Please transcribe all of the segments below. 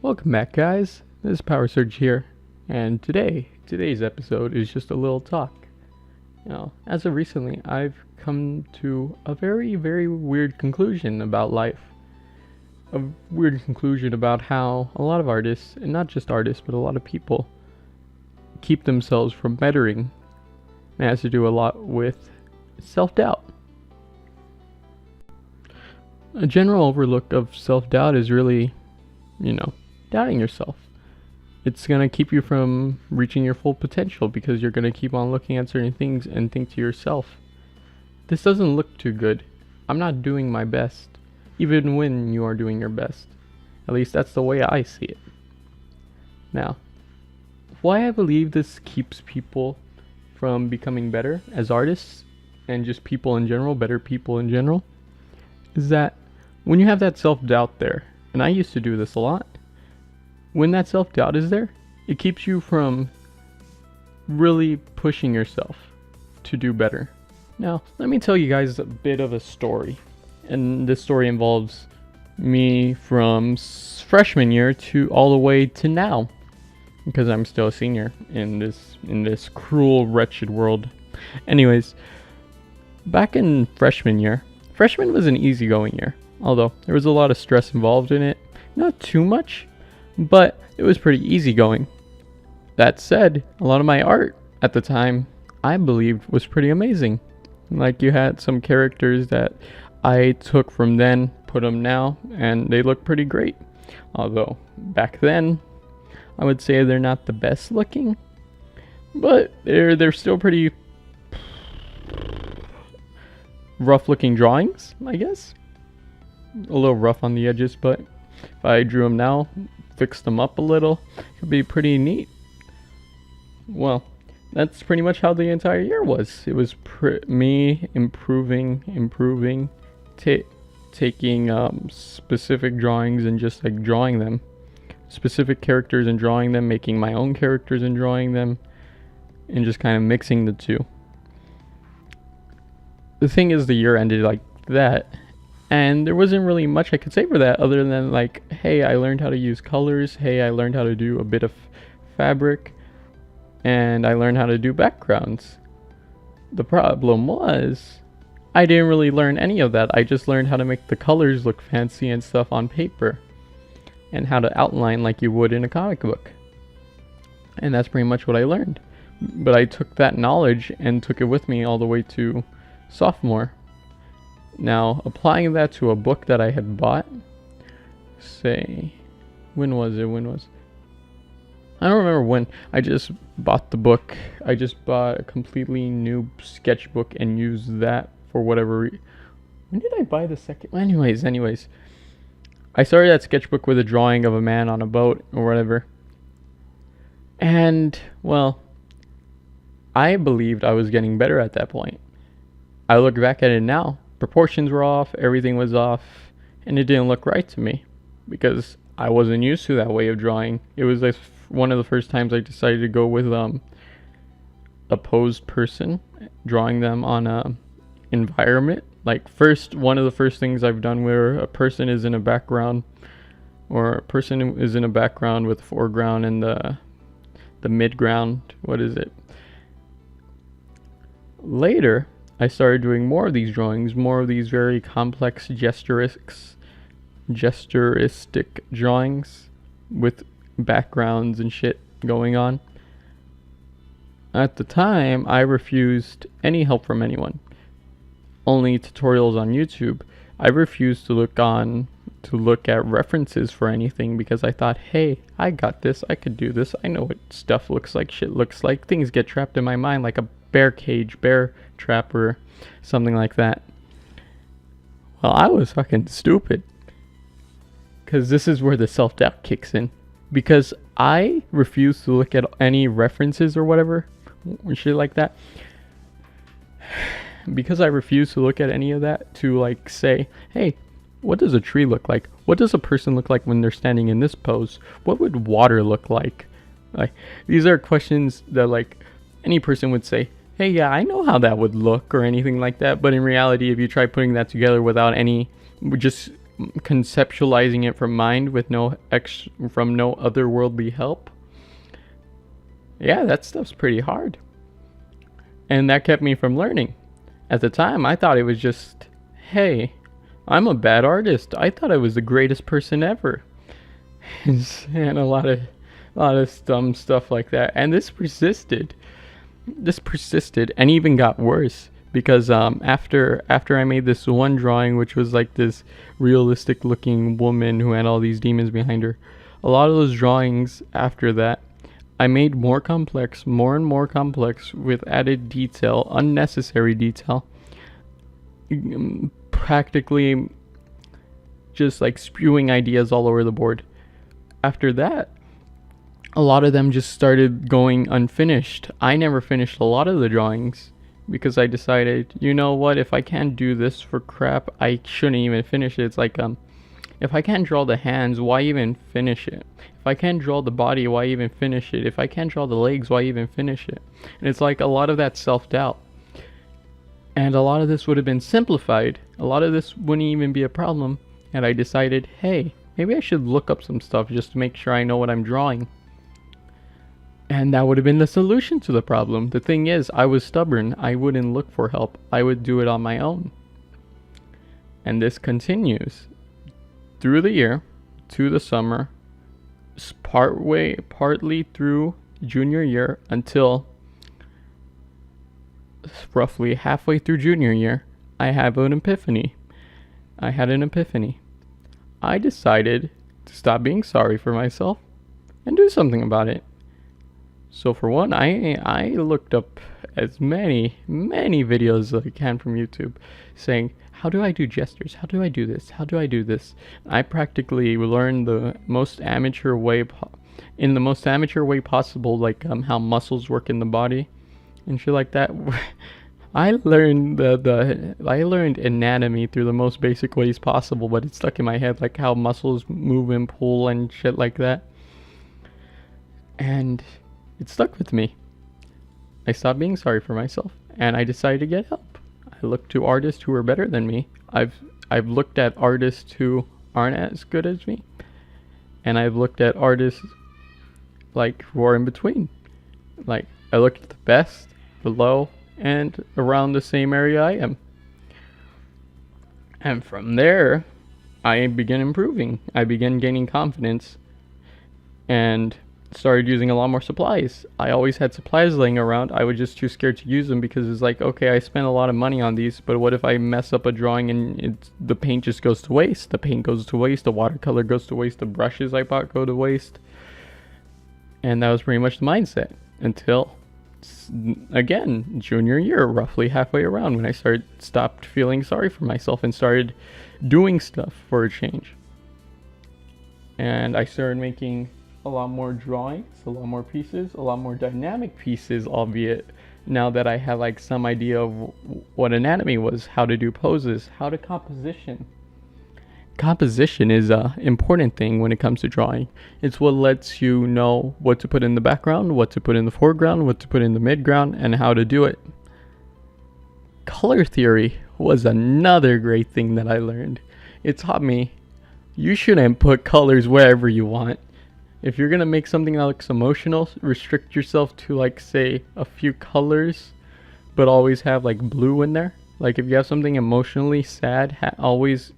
Welcome back, guys. This is Power Surge here, and today's episode is just a little talk. As of recently, I've come to a very, very weird conclusion about life. A weird conclusion about how a lot of artists, and not just artists, but a lot of people, keep themselves from bettering. It has to do a lot with self-doubt. A general overlook of self-doubt is really, doubting yourself. It's going to keep you from reaching your full potential because you're going to keep on looking at certain things and think to yourself, this doesn't look too good. I'm not doing my best, even when you are doing your best. At least that's the way I see it. Now, why I believe this keeps people from becoming better as artists and just people in general, better people in general, is that when you have that self-doubt there, and I used to do this a lot, when that self-doubt is there, it keeps you from really pushing yourself to do better. Now, let me tell you guys a bit of a story. And this story involves me from freshman year to all the way to now, because I'm still a senior in this cruel, wretched world. Anyways, back in freshman was an easygoing year, although there was a lot of stress involved in it. Not too much, but it was pretty easygoing. That said, a lot of my art at the time, I believed, was pretty amazing. Like, you had some characters that I took from then, put them now, and they look pretty great. Although, back then, I would say they're not the best looking, but they're still pretty rough looking drawings, I guess. A little rough on the edges, but if I drew them now, fixed them up a little, it could be pretty neat. Well, that's pretty much how the entire year was. It was me improving, taking specific drawings and just like drawing them, specific characters and drawing them, making my own characters and drawing them, and just kind of mixing the two. The thing is, the year ended like that, and there wasn't really much I could say for that other than like, hey, I learned how to use colors, hey, I learned how to do a bit of fabric, and I learned how to do backgrounds. The problem was, I didn't really learn any of that. I just learned how to make the colors look fancy and stuff on paper, and how to outline like you would in a comic book. And that's pretty much what I learned. But I took that knowledge and took it with me all the way to sophomore. Now, applying that to a book that I had bought, say, when was it? I don't remember when. I just bought the book. I just bought a completely new sketchbook and used that for whatever when did I buy the second? Anyways. I started that sketchbook with a drawing of a man on a boat or whatever. And, well, I believed I was getting better at that point. I look back at it now. Proportions were off, everything was off, and it didn't look right to me because I wasn't used to that way of drawing. It was like one of the first times I decided to go with a posed person, drawing them on a environment. Like, one of the first things I've done where a person is in a background, or a person is in a background with the foreground and the midground. What is it? Later, I started doing more of these drawings, more of these very complex gesturistic drawings with backgrounds and shit going on. At the time, I refused any help from anyone. Only tutorials on YouTube. I refused to look at references for anything because I thought, hey, I got this, I could do this, I know what stuff looks like, shit looks like, things get trapped in my mind like a bear trap or something like that. Well, I was fucking stupid, because this is where the self-doubt kicks in, because I refused to look at any references or whatever or shit like that. Because I refused to look at any of that to like say, hey, what does a tree look like? What does a person look like when they're standing in this pose? What would water look like? Like, these are questions that like any person would say, hey, yeah, I know how that would look or anything like that. But in reality, if you try putting that together without any, just conceptualizing it from mind with from no otherworldly help. Yeah, that stuff's pretty hard. And that kept me from learning. At the time, I thought it was just, hey, I'm a bad artist. I thought I was the greatest person ever. And a lot of dumb stuff like that. And this persisted and even got worse because after I made this one drawing, which was like this realistic looking woman who had all these demons behind her, a lot of those drawings after that I made more and more complex with added detail, unnecessary detail, practically just like spewing ideas all over the board. After that, a lot of them just started going unfinished. I never finished a lot of the drawings because I decided, you know what, if I can't do this for crap, I shouldn't even finish it. It's like, if I can't draw the hands, why even finish it? If I can't draw the body, why even finish it? If I can't draw the legs, why even finish it? And it's like a lot of that self-doubt. And a lot of this would have been simplified. A lot of this wouldn't even be a problem. And I decided, hey, maybe I should look up some stuff just to make sure I know what I'm drawing. And that would have been the solution to the problem. The thing is, I was stubborn. I wouldn't look for help. I would do it on my own. And this continues through the year, to the summer, partly through junior year until roughly halfway through junior year, I had an epiphany. I decided to stop being sorry for myself and do something about it. So for one, I looked up as many videos as I can from YouTube saying, how do I do gestures? How do I do this? How do I do this? I practically learned the most amateur way, in the most amateur way possible, like how muscles work in the body and shit like that. I learned I learned anatomy through the most basic ways possible, but it stuck in my head, like how muscles move and pull and shit like that. And it stuck with me. I stopped being sorry for myself, and I decided to get help. I looked to artists who are better than me. I've looked at artists who aren't as good as me, and I've looked at artists like who are in between. Like I looked at the best, below, and around the same area I am. And from there, I began improving. I began gaining confidence and started using a lot more supplies. I always had supplies laying around. I was just too scared to use them because it's like, okay, I spent a lot of money on these, but what if I mess up a drawing and the paint just goes to waste? The paint goes to waste, the watercolor goes to waste, the brushes I bought go to waste. And that was pretty much the mindset until, again, junior year, roughly halfway around, when I stopped feeling sorry for myself and started doing stuff for a change. And I started making a lot more drawings, a lot more pieces, a lot more dynamic pieces, albeit now that I had like some idea of what anatomy was, how to do poses, how to composition. Composition is an important thing when it comes to drawing. It's what lets you know what to put in the background, what to put in the foreground, what to put in the midground, and how to do it. Color theory was another great thing that I learned. It taught me you shouldn't put colors wherever you want. If you're gonna make something that looks emotional, restrict yourself to like, say, a few colors, but always have like blue in there. Like if you have something emotionally sad, always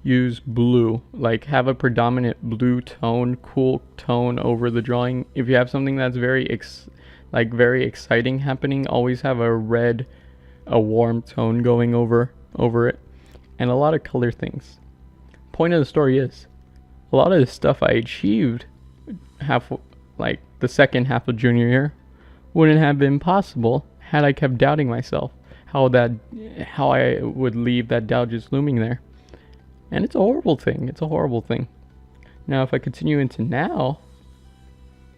use blue. Like have a predominant blue tone, cool tone over the drawing. If you have something that's very exciting happening, always have a warm tone going over it. And a lot of color things. Point of the story is, a lot of the stuff I achieved the second half of junior year wouldn't have been possible had I kept doubting myself, how I would leave that doubt just looming there. And it's a horrible thing. Now if I continue into now,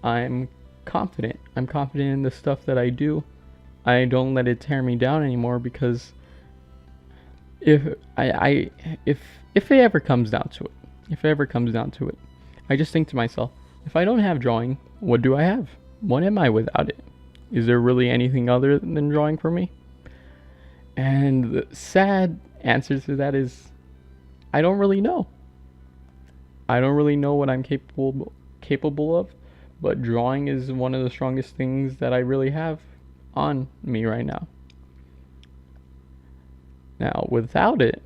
I'm confident in the stuff that I do. I don't let it tear me down anymore, because if it ever comes down to it, I just think to myself, if I don't have drawing, what do I have? What am I without it? Is there really anything other than drawing for me? And the sad answer to that is, I don't really know. I don't really know what I'm capable of, but drawing is one of the strongest things that I really have on me right now. Now, without it,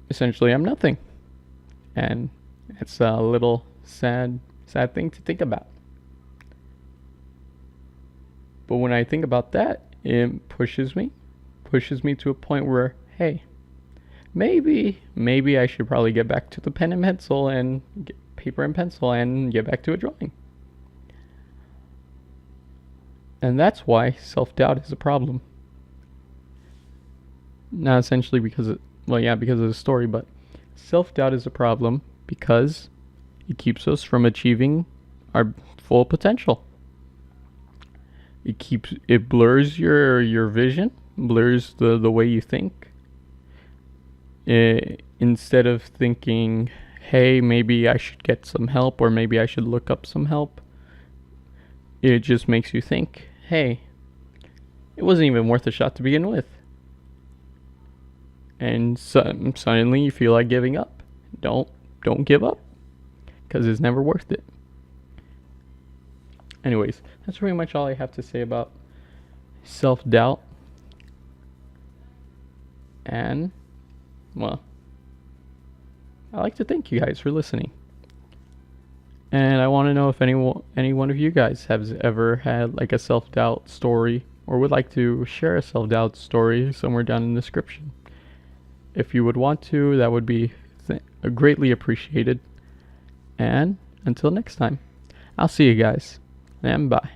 essentially I'm nothing. And it's a little sad thing to think about. But when I think about that, it pushes me to a point where, hey, maybe I should probably get back to the pen and pencil and paper and pencil and get back to a drawing. And that's why self-doubt is a problem. Not essentially because of the story, but self-doubt is a problem because it keeps us from achieving our full potential. It blurs your vision, blurs the way you think. Instead of thinking, hey, maybe I should get some help, or maybe I should look up some help, it just makes you think, hey, it wasn't even worth a shot to begin with. And suddenly you feel like giving up. Don't give up, because it's never worth it. Anyways, that's pretty much all I have to say about self-doubt. And, well, I'd like to thank you guys for listening. And I want to know if any one of you guys has ever had like a self-doubt story, or would like to share a self-doubt story somewhere down in the description. If you would want to, that would be greatly appreciated. And until next time, I'll see you guys, and bye.